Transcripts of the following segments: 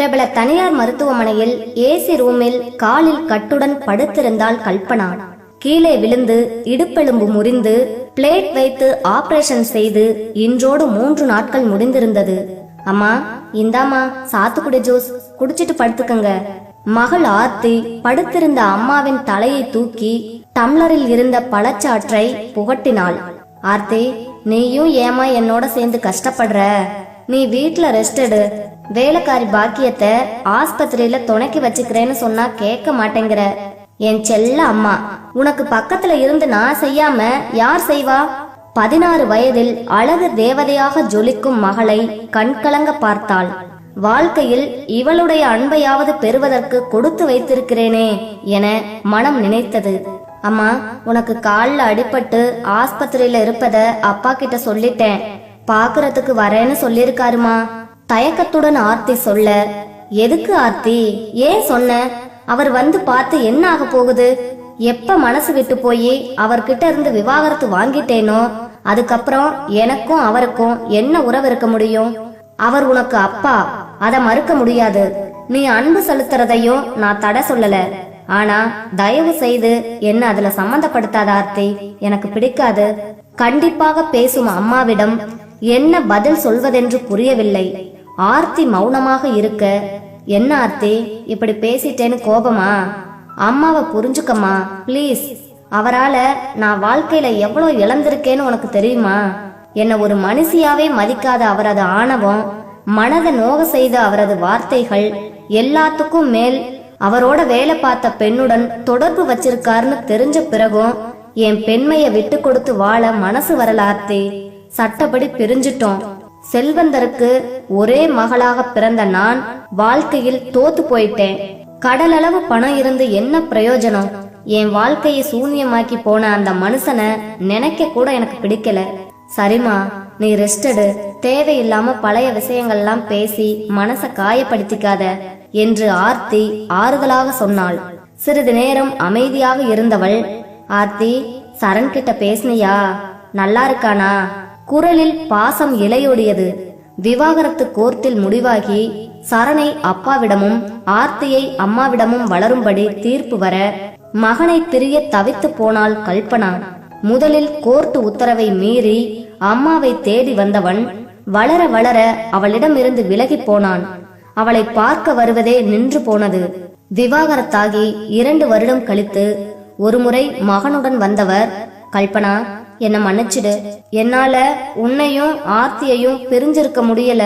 பிரபல தனியார் மருத்துவமனையில் ஏசி ரூமில் காலில் கட்டுடன் படுத்திருந்தாள் கல்பனா. கீழே விழுந்து இடுப்பெலும்பு முறிந்து பிளேட் வைத்து ஆபரேஷன் செய்து இன்றோடு 3 நாட்கள் முடிந்திருந்தது. அம்மா, இந்தாமா சாத்துக்குடி ஜூஸ், குடிச்சிட்டு படுத்துக்கங்க. மகள் ஆர்த்தி படுத்திருந்த அம்மாவின் தலையை தூக்கி டம்ளரில் இருந்த பழச்சாற்றை புகட்டினாள். ஆர்த்தி, நீயும் ஏமா என்னோட சேர்ந்து கஷ்டப்படுற? நீ வீட்டுல ரெஸ்ட் எடு. வேலைக்காரி பாக்கியத்தை ஆஸ்பத்திரியில துணைக்கு வச்சுக்கிறேன்னு சொன்னா கேட்க மாட்டேங்கிற. என் செல்ல அம்மா, உனக்கு பக்கத்துல இருந்து நான் செய்யாம யார் செய்வா? 16 வயதில் அழகு தேவதையாக ஜொலிக்கும் மகளை கண்கலங்க பார்த்தாள். வாழ்க்கையில் இவளுடைய அன்பையாவது பெறுவதற்கு கொடுத்து வைத்திருக்கிறேனே என மனம் நினைத்தது. அம்மா, உனக்கு கால்ல அடிபட்டு ஆஸ்பத்திரியில இருப்பத அப்பா கிட்ட சொல்லிட்டேன். பாக்குறதுக்கு வரேன்னு சொல்லிருக்காருமா. தயக்கத்துடன் ஆர்த்தி சொல்ல, எதுக்கு ஆர்த்தி, ஏன் சொன்ன? அவர் வந்து பார்த்து என்ன ஆக போகுது? எப்ப மனசு விட்டு போய் அவர்கிட்ட இருந்து விவாகரத்து வாங்கிட்டேனோ அதுக்கப்புறம் எனக்கும் அவருக்கும் என்ன உறவு இருக்க முடியும்? அவர் உனக்கு அப்பா, அத மறுக்க முடியாது. நீ அன்பு செலுத்துறதையும் நான் தடை சொல்லல. ஆனா தயவு செய்து என்ன அதுல சம்பந்தப்படுத்தாத ஆர்த்தி, எனக்கு பிடிக்காது. கண்டிப்பாக பேசும் அம்மாவிடம் என்ன பதில் சொல்வதென்று புரியவில்லை. ஆர்த்தி மௌனமாக இருக்க, என்ன ஆர்த்தி இப்படி பேசிட்டேன்னு கோபமா? அம்மாவை புரிஞ்சுக்கம்மா பிளீஸ். அவரால நான் வாழ்க்கையில எவ்வளவு இழந்திருக்கேன்னு உனக்கு தெரியுமா? என்ன ஒரு மனுஷியாவே மதிக்காத அவரது ஆணவம், மனதை நோக செய்த அவரது வார்த்தைகள், எல்லாத்துக்கும் மேல் அவரோட வேலை பார்த்த பெண்ணுடன் தொடர்பு வச்சிருக்காருன்னு தெரிஞ்ச பிறகும் என் பெண்மைய விட்டு கொடுத்து வாழ மனசு வரல ஆர்த்தி. சட்டப்படி பிரிஞ்சிட்டோம். செல்வந்தருக்கு ஒரே மகளாக பிறந்த நான் வாழ்க்கையில் தோத்து போயிட்டேன். கடலளவு பணம் இருந்து என்ன பிரயோஜனம்? என் வாழ்க்கையை சூன்யமாக்கி போன அந்த மனுஷனை நினைக்க கூட எனக்கு பிடிக்கல. சரிமா, நீ ரெஸ்ட் எடு. தேவையில்லாம பழைய விஷயங்கள்லாம் பேசி மனச காயப்படுத்திக்காத என்று ஆர்த்தி ஆறுதலாக சொன்னாள். சிறிது நேரம் அமைதியாக இருந்தவள், ஆர்த்தி, சரண் கிட்ட பேசினியா? நல்லா இருக்கானா? குரலில் பாசம் இலையோடியது. விவாகரத்து கோர்ட்டில் முடிவாகி சரணை அப்பாவிடமும் ஆர்த்தியை அம்மாவிடமும் வளரும்படி தீர்ப்பு வர மகனை பிரிய தவித்து போனாள் கல்பனா. முதலில் கோர்ட் உத்தரவை மீறி அம்மாவை தேடி வந்தவன் வளர வளர அவளிடமிருந்து விலகி போனான். அவளை பார்க்க வருவதே நின்று போனது. விவாகரத்தாகி 2 வருடம் கழித்து ஒருமுறை மகனுடன் வந்தவர், கல்பனா, என்ன மன்னிச்சிடு. என்னால உன்னையும் ஆர்த்தியையும் பிரிஞ்சிருக்க முடியல.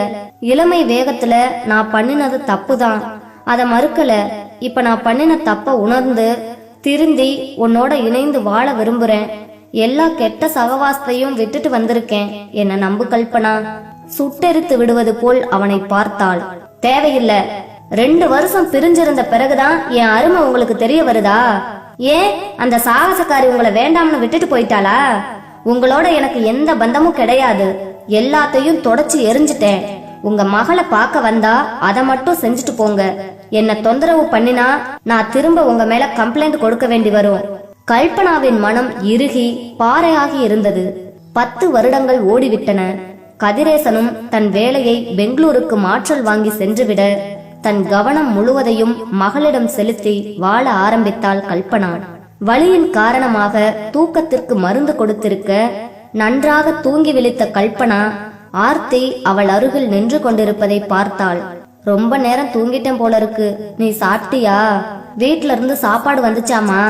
இளமை வேகத்துல நான் பண்ணினது தப்புதான், அத மறுக்கல. இப்ப நான் பண்ணின தப்ப உணர்ந்து திருந்தி உன்னோட இணைந்து வாழ விரும்புறேன். எல்லா கெட்ட சகவாசத்தையும் விட்டுட்டு வந்திருக்கேன். என்ன நம்பு கல்பனா. சுட்டெரித்து விடுவது போல் அவனை பார்த்தாள். தேவையில்ல. 2 வருஷம் பிரிஞ்சிருந்த பிறகுதான் என் அருமை உங்களுக்கு தெரிய வருதா? ஏன் அந்த சாகசக்காரி உங்களை வேண்டாம்னு விட்டுட்டு போயிட்டாளா? உங்களோட எனக்கு எந்த பந்தமும் கிடையாது. எல்லாத்தையும் தொடச்சு எரிஞ்சிட்டேன். உங்க மகளை பார்க்க வந்தா அதை மட்டும் செஞ்சுட்டு போங்க. என்ன தொந்தரவு பண்ணினா நான் திரும்ப உங்க மேல கம்ப்ளைண்ட் கொடுக்க வேண்டி வரும். கல்பனாவின் மனம் இறுகி பாறையாகி இருந்தது. 10 வருடங்கள் ஓடிவிட்டன. கதிரேசனும் தன் வேலையை பெங்களூருக்கு மாற்றல் வாங்கி சென்றுவிட தன் கவனம் முழுவதையும் மகளிடம் செலுத்தி வாழ ஆரம்பித்தாள் கல்பனா. வலியின் காரணமாக தூக்கத்திற்கு மருந்து கொடுத்திருக்க நன்றாக தூங்கி விழித்த கல்பனா ஆர்த்தி அவள் அருகில் நின்று கொண்டிருப்பதை பார்த்தாள். ரொம்ப நேரம் தூங்கிட்டேன் போல இருக்கு. நீ சாப்பிட்டியா? வீட்ல இருந்து சாப்பாடு வந்துச்சாமா?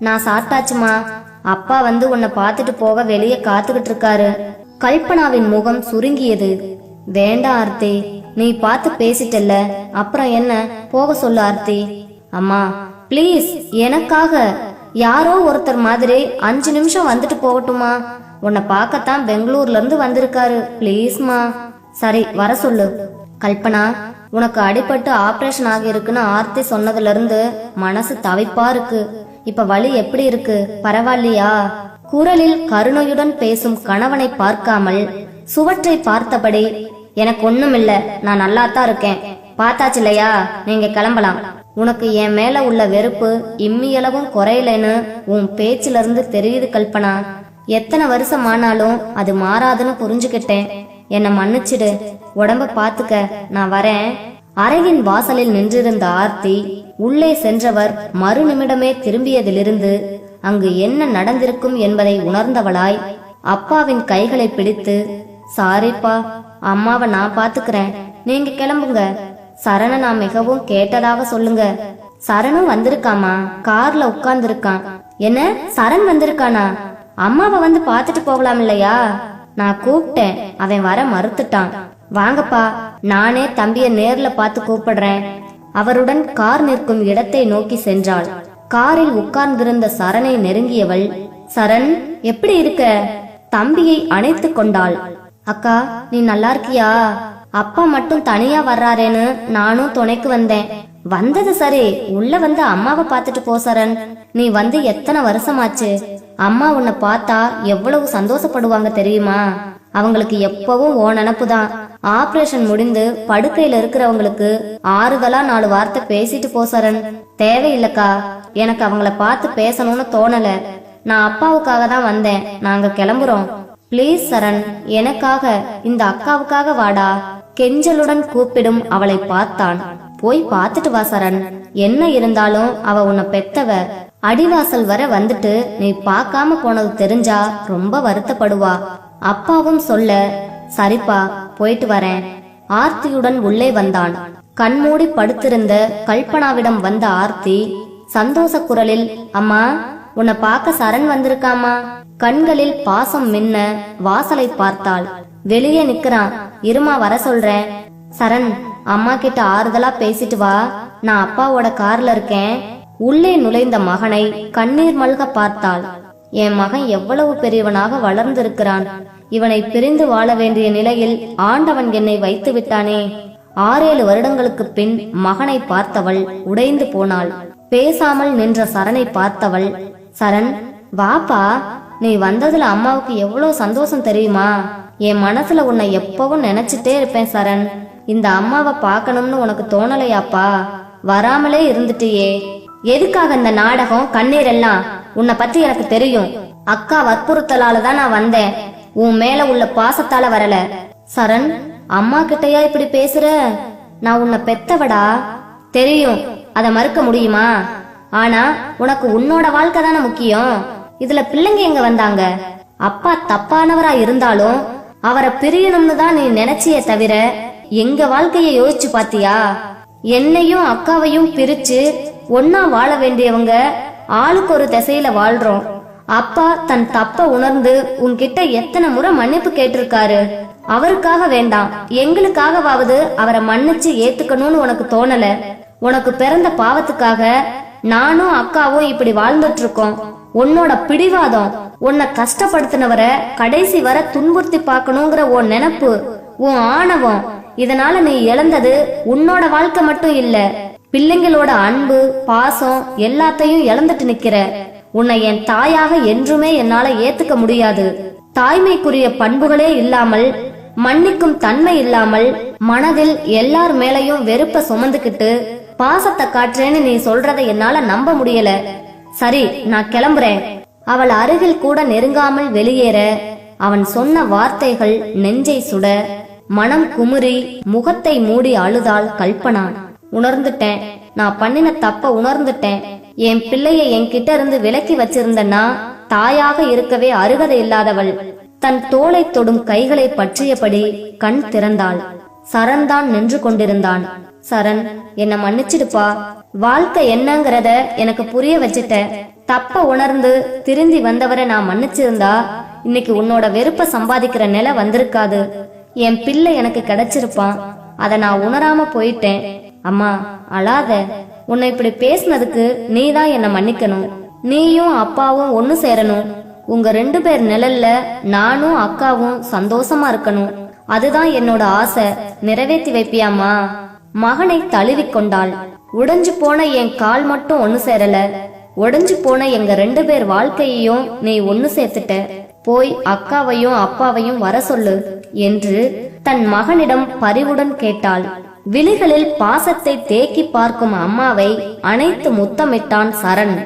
நான் சாப்பிட்டாச்சுமா. அப்பா வந்து உன்னை பார்த்துட்டு போக வெளியே காத்துக்கிட்டு இருக்காரு. கல்பனாவின் முகம் சுருங்கியது. வேண்டாம் ஆர்த்தி, நீ பார்த்து பேசிட்டல்ல, அப்புறம் என்ன, போக சொல்லு ஆர்த்தி. அம்மா பிளீஸ், எனக்காக யாரோ ஒருத்தர் மாதிரி 5 நிமிஷம் வந்துட்டு போகட்டுமா? உன்னை பார்க்கத்தான் பெங்களூர்ல இருந்து வந்திருக்காரு. பிளீஸ்மா. சரி, வர சொல்லு. கல்பனா, உனக்கு அடிபட்டு ஆபரேஷன் ஆகி இருக்குன்னு ஆர்த்தி சொன்னதுல இருந்து மனசு தவிப்பா இருக்கு. இப்ப வலி எப்படி இருக்கு? பரவாயில்லையா? குரலில் கருணையுடன் பேசும் கணவனை பார்க்காமல் சுவற்றை பார்த்தபடி, எனக்கு ஒண்ணும் இல்ல, நான் நல்லாத்தான் இருக்கேன். பார்த்தாச்சு இல்லையா? நீங்க கிளம்பலாம். உனக்கு என் மேல உள்ள வெறுப்பு இம்மியளவும் குறையலன்னு உன் பேச்சில இருந்து தெரியுது கல்பனா. எத்தனை வருஷம் ஆனாலும் அது மாறாதுன்னு புரிஞ்சுக்கிட்டேன். என்ன மன்னிச்சிடு. உடம்ப பாத்துக்க, நான் வரேன். அறையின் வாசலில் நின்றிருந்த ஆர்த்தி உள்ளே சென்றவர் மறுநிமிடமே திரும்பியதிலிருந்து அங்கு என்ன நடந்திருக்கும் என்பதை உணர்ந்தவளாய் அப்பாவின் கைகளை பிடித்து, சாரிப்பா, அம்மாவை நான் பாத்துக்கிறேன், நீங்க கிளம்புங்க. சரண நான் மிகவும் கேட்டதாக சொல்லுங்க. சரணும் வந்திருக்காமா, கார்ல உட்கார்ந்து இருக்கான். என்ன, சரண் வந்திருக்கானா? அம்மாவை வந்து பாத்துட்டு போகலாம் இல்லையா? நான் கூப்பிட்டேன், அவன் வர மறுத்துட்டான். வாங்கப்பா, நானே தம்பிய நேர்ல பார்த்து கூப்பிடுறேன். அவருடன் கார் நிற்கும் இடத்தை நோக்கி சென்றாள். காரில் உட்கார்ந்திருந்த சரணை நெருங்கியவள், சரண் எப்படி இருக்க? தம்பியை அணைத்து கொண்டாள். அக்கா, நீ நல்லா இருக்கியா? அப்பா மட்டும் தனியா வர்றாரேன்னு நானும் துணைக்கு வந்தேன். வந்தது சரி, உள்ள வந்து அம்மாவை பார்த்துட்டு போ சரண். நீ வந்து எத்தனை வருஷமாச்சு? அம்மா உன்னை பார்த்தா எவ்வளவு சந்தோஷப்படுவாங்க தெரியுமா? அவங்களுக்கு எப்பவும் ஓ நினப்புதான். ஆபரேஷன் முடிந்து படுக்கையில இருக்கிறவங்களுக்கு ஆறுதலா 4 வார்த்தை பேசிட்டு போ சரண். தேவையில்லக்கா, எனக்கு அவங்கள பார்த்து பேசணும்னு தோணல. நான் அப்பாவுக்காக தான் வந்தேன். நாங்க கிளம்புறோம். பிளீஸ் சரண், எனக்காக, இந்த அக்காவுக்காக வாடா. கெஞ்சலுடன் கூப்பிடும் அவளை பார்த்தான். போய் பார்த்துட்டு வா சரண். என்ன இருந்தாலும் அவ உன்னை பெத்தவ. அடிவாசல் வர வந்துட்டு நீ பார்க்காம போனது தெரிஞ்சா ரொம்ப வருத்தப்படுவா. அப்பாவும் சொல்ல, சரிப்பா, போயிட்டு வரேன். ஆர்த்தியுடன் உள்ளே வந்தான். கண்மூடி படுத்திருந்த கல்பனாவிடம் வந்த ஆர்த்தி சந்தோஷ குரலில், அம்மா, உன்னை பார்க்க சரண் வந்திருக்காமா. கண்களில் பாசம் மின்ன வாசலை பார்த்தாள். வெளியே நிக்கிறான், இருமா வர சொல்றேன். சரண், அம்மா கிட்ட ஆறுதலா பேசிட்டு வா, நான் அப்பாவோட கார்ல இருக்கேன். உள்ளே நுழைந்த மகனை கண்ணீர் மல்க பார்த்தாள். என் மகன் எவ்வளவு பெரியவனாக வளர்ந்திருக்கிறான். இவனை பிரிந்து வாழ வேண்டிய நிலையில் ஆண்டவன் என்னை வைத்து விட்டானே. 6-7 வருடங்களுக்கு பின் மகனை பார்த்தவள் உடைந்து போனாள். பேசாமல் நின்ற சரணை பார்த்தவள், சரண் வாப்பா, நீ வந்ததுல அம்மாவுக்கு எவ்வளவு சந்தோஷம் தெரியுமா? என் மனசுல உன்னை எப்பவும் நினைச்சிட்டே இருப்பேன் சரண். இந்த அம்மாவை பார்க்கணும்னு உனக்கு தோணலையாப்பா? வராமலே இருந்துட்டியே. எதுக்காக இந்த நாடகம், கண்ணீர் எல்லாம்? உன்னை பத்தி எனக்கு தெரியும். அக்கா வற்புறுத்தலால தான் நான் வந்தேன். உன் மேல உள்ள பாசத்தால வரல. சரண், அம்மா கிட்டயா இப்படி பேசுற? நான் உன்னை பெத்தவடா. தெரியும், அத மறுக்க முடியுமா? ஆனா உனக்கு உன்னோட வாழ்க்கை தானே முக்கியம். இதுல பிள்ளைங்க எங்க வந்தாங்க? அப்பா தப்பானவரா இருந்தாலும் அவரை பிரியணும்னு தான் நீ நினைச்சியே தவிர எங்க வாழ்க்கைய யோசிச்சு பாத்தியா? என்னையும் அக்காவையும் பிரிச்சு ஒன்னா வாழ வேண்டியவங்க ஆளுக்கு ஒரு திசையில வாழ்றோம். அப்பா தன் தப்ப உணர்ந்து உன்கிட்ட எத்தனை முறை மன்னிப்பு கேட்டிருக்காரு. அவருக்காக வேண்டாம், எங்களுக்காகவாவது அவரை மன்னிச்சு ஏத்துக்கணும்னு உனக்கு தோணல? உனக்கு பிறந்த பாவத்துக்காக நானும் அக்காவும் இப்படி வாழ்ந்துட்டு இருக்கோம். உன்னோட பிடிவாதம், உன்னை கஷ்டப்படுத்தினவரை கடைசி வர துன்புறுத்தி பார்க்கணுங்கிற உன் நினைப்பு, உன் ஆணவம், இதனால நீ இழந்தது உன்னோட வாழ்க்கை மட்டும் இல்ல, பிள்ளைங்களோட அன்பு பாசம் எல்லாத்தையும் இழந்துட்டு நிக்கிற. உன்னை என் தாயாக என்றுமே என்னால ஏத்துக்க முடியாது. தாய்மைக்குரிய பண்புகளே இல்லாமல், மன்னிக்கும் தன்மை இல்லாமல், மனதில் எல்லார் மேலையும் வெறுப்ப சுமந்துக்கிட்டு பாசத்தை காட்டுறேன்னு நீ சொல்றதை என்னால நம்ப முடியல. சரி, நான் கிளம்புறேன். அவள் அருகில் கூட நெருங்காமல் வெளியேற அவன் சொன்ன வார்த்தைகள் நெஞ்சை சுட மனம் குமுறி முகத்தை மூடி அழுதாள் கல்பனா. உணர்ந்துட்டேன், நான் பண்ணின தப்ப உணர்ந்துட்டேன். என் பிள்ளைய என்கிட்ட இருந்து விலக்கி வச்சிருந்தனா தாயாக இருக்கவே அருகதை இல்லாதவள். தன் தோளை தொடும் கைகளை பற்றியபடி கண் திறந்தாள். சரண் தான் நின்று கொண்டிருந்தான். சரண், என்ன மன்னிச்சிடுப்பா. வாழ்க்கை என்னங்கறத எனக்கு புரிய வச்சுட்ட. தப்ப உணர்ந்து திருந்தி வந்தவரை நான் மன்னிச்சிருந்தா இன்னைக்கு உன்னோட வெறுப்ப சம்பாதிக்கிற நிலை வந்திருக்காது. என் பிள்ளை எனக்கு கிடைச்சிருப்பான். அத நான் உணராம போயிட்டேன். அம்மா, அழாத. உன்னை இப்படி பேசினதுக்கு நீ தான் என்ன மன்னிக்கணும். நீயும் அப்பாவும் ஒன்னு சேரணும். உங்க 2 பேர் நிழல்ல நானும் அக்காவும் சந்தோஷமா இருக்கணும். அதுதான் என்னோட ஆசை. நிறைவேற்றி வைப்பியாமா? மகனை தழுவி கொண்டாள். உடைஞ்சு போன என் கால் மட்டும் ஒன்னு சேரல, உடைஞ்சு போன எங்க 2 பேர் வாழ்க்கையையும் நீ ஒன்னு சேர்த்துட்ட. போய் அக்காவையும் அப்பாவையும் வர சொல்லு என்று தன் மகனிடம் பரிவுடன் கேட்டாள். விழிகளில் பாசத்தை தேக்கி பார்க்கும் அம்மாவை அணைத்து முத்தமிட்டான் சரண்.